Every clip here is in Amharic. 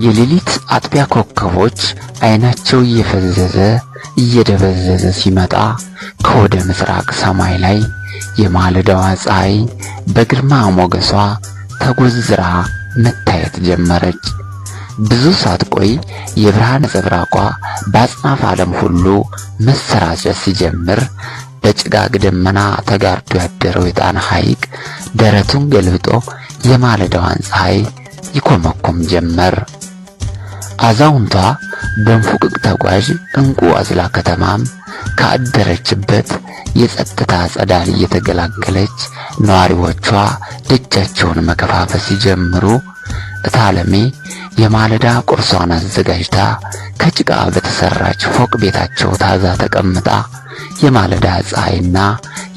የሌሊት አጥቢያ ኮከቦች አይናቸው እየደበዘዘ ሲመጣ ከወደ ምስራቅ ሰማይ ላይ የማለዳዋ ፀሐይ በግርማ ሞገሷ ተጎዝራ መታየት ጀመረች። ብዙ ሳትቆይ የብርሃን ነጸብራቋ በአጽናፈ ዓለም ሁሉ መሰራጨት ሲጀምር በጭጋግ ደመና ተጋርዶ ያደረው የጣና ሐይቅ ደረቱን ገልብጦ የማለዳዋን ፀሐይ ይኮመኮም ጀመር። አዛውንቷ በንፉቅቅ ተጓዥ እንቁ አዝላ ከተማም ካደረችበት የጸጥታ ጸዳል እየተገላገለች ነዋሪዎቿ ደጃቸውን መከፋፈል ሲጀምሩ እታለሜ የማለዳ ቁርሷን አዘጋጅታ ከጭቃ በተሰራች ፎቅ ቤታቸው ታዛ ተቀምጣ የማለዳ ፀሐይና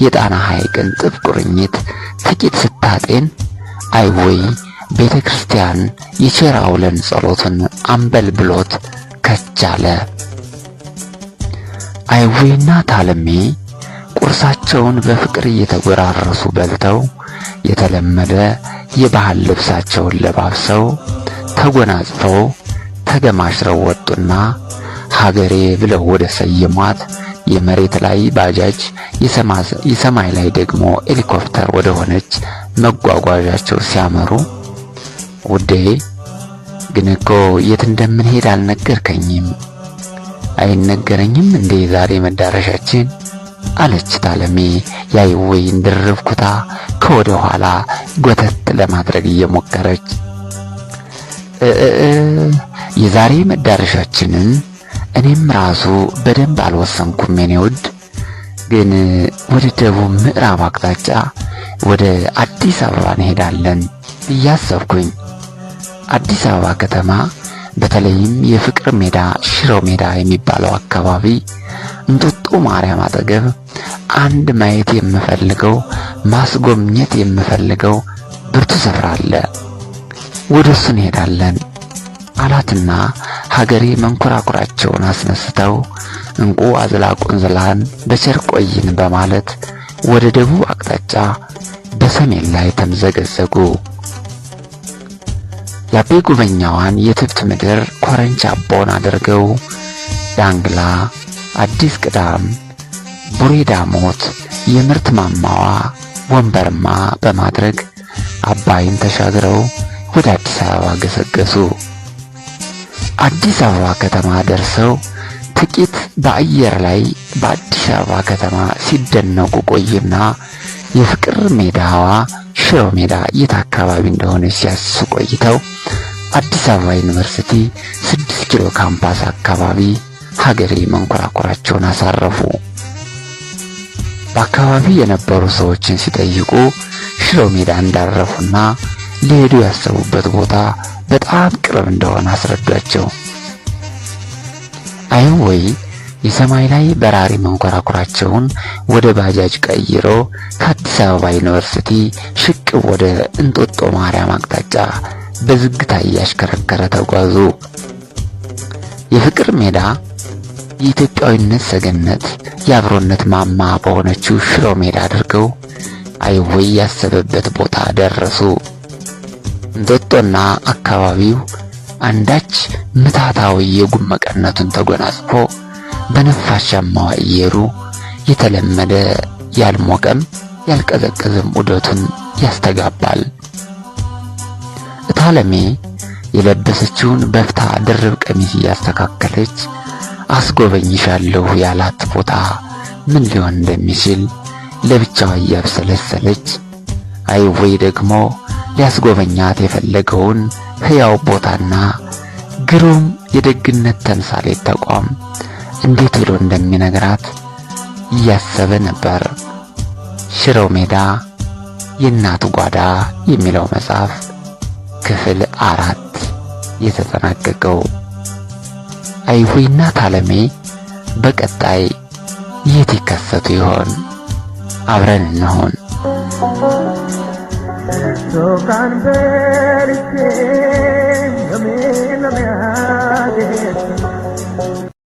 የጣና ሐይቅን ጥብቅ ቁርኝት ጥቂት ስታጤን አይወይ ቤተ ክርስቲያን የቸር አውለን ጸሎትን አምበል ብሎት ከቻለ። አይወይና ታለሜ ቁርሳቸውን በፍቅር እየተጎራረሱ በልተው የተለመደ የባህል ልብሳቸውን ለባብሰው ተጎናጽፈው ተገማሽረው ወጡና ሀገሬ ብለው ወደ ሰየሟት የመሬት ላይ ባጃጅ የሰማይ ላይ ደግሞ ሄሊኮፕተር ወደ ሆነች መጓጓዣቸው ሲያመሩ ውዴ ግን እኮ የት እንደምንሄድ አልነገርከኝም። አይነገረኝም እንዴ ዛሬ መዳረሻችን? አለች ታለሜ ያይወይን ድርብ ኩታ ከወደ ኋላ ጎተት ለማድረግ እየሞከረች። የዛሬ መዳረሻችንን እኔም ራሱ በደንብ አልወሰንኩም የኔ ውድ፣ ግን ወደ ደቡብ ምዕራብ አቅጣጫ ወደ አዲስ አበባ እንሄዳለን እያሰብኩኝ። አዲስ አበባ ከተማ በተለይም የፍቅር ሜዳ ሽሮ ሜዳ የሚባለው አካባቢ እንጦጦ ማርያም አጠገብ አንድ ማየት የምፈልገው ማስጎብኘት የምፈልገው ብርቱ ስፍራ አለ። ወደሱ እንሄዳለን አላትና ሀገሬ መንኮራኩራቸውን አስነስተው እንቁ አዝላ ቁንዝላን በቸር ቆይን በማለት ወደ ደቡብ አቅጣጫ በሰሜን ላይ ተምዘገዘጉ። የአቤ ጉበኛዋን የትብት ምድር ኮረንቻ አቦን አድርገው ዳንግላ፣ አዲስ ቅዳም፣ ቡሬ ዳሞት የምርት ማማዋ ወንበርማ በማድረግ አባይን ተሻግረው ወደ አዲስ አበባ ገሰገሱ። አዲስ አበባ ከተማ ደርሰው ጥቂት በአየር ላይ በአዲስ አበባ ከተማ ሲደነቁ ቆዩና የፍቅር ሜዳዋ ሽሮ ሜዳ የት አካባቢ እንደሆነ ሲያስሱ ቆይተው አዲስ አበባ ዩኒቨርሲቲ 6 ኪሎ ካምፓስ አካባቢ ሀገሬ መንኮራኩራቸውን አሳረፉ። በአካባቢ የነበሩ ሰዎችን ሲጠይቁ ሽሮ ሜዳ እንዳረፉና ሊሄዱ ያሰቡበት ቦታ በጣም ቅርብ እንደሆነ አስረዷቸው። አይወይ የሰማይ ላይ በራሪ መንኮራኩራቸውን ወደ ባጃጅ ቀይሮ ከአዲስ አበባ ዩኒቨርሲቲ ሽቅብ ወደ እንጦጦ ማርያም አቅጣጫ በዝግታ እያሽከረከረ ተጓዙ። የፍቅር ሜዳ የኢትዮጵያዊነት ሰገነት የአብሮነት ማማ በሆነችው ሽሮ ሜዳ አድርገው አይወይ ያሰበበት ቦታ ደረሱ። እንጦጦና አካባቢው አንዳች ምታታዊ የጉም መቀነቱን ተጎናጽፎ በነፋሻማው አየሩ የተለመደ ያልሞቀም ያልቀዘቀዘም ዑደቱን ያስተጋባል። እታለሜ የለበሰችውን በፍታ ድርብ ቀሚስ እያስተካከለች አስጎበኝሻለሁ ያላት ቦታ ምን ሊሆን እንደሚችል ለብቻዋ እያብሰለሰለች አይወይ ደግሞ ሊያስጎበኛት የፈለገውን ሕያው ቦታና ግሩም የደግነት ተምሳሌት ተቋም እንዴት ብሎ እንደሚነግራት እያሰበ ነበር። ሽሮ ሜዳ የእናት ጓዳ የሚለው መጽሐፍ ክፍል 4 የተጠናቀቀው። አይወይና ታለሜ በቀጣይ የት ይከሰቱ ይሆን? አብረን እንሆን። ሶካን በልቼ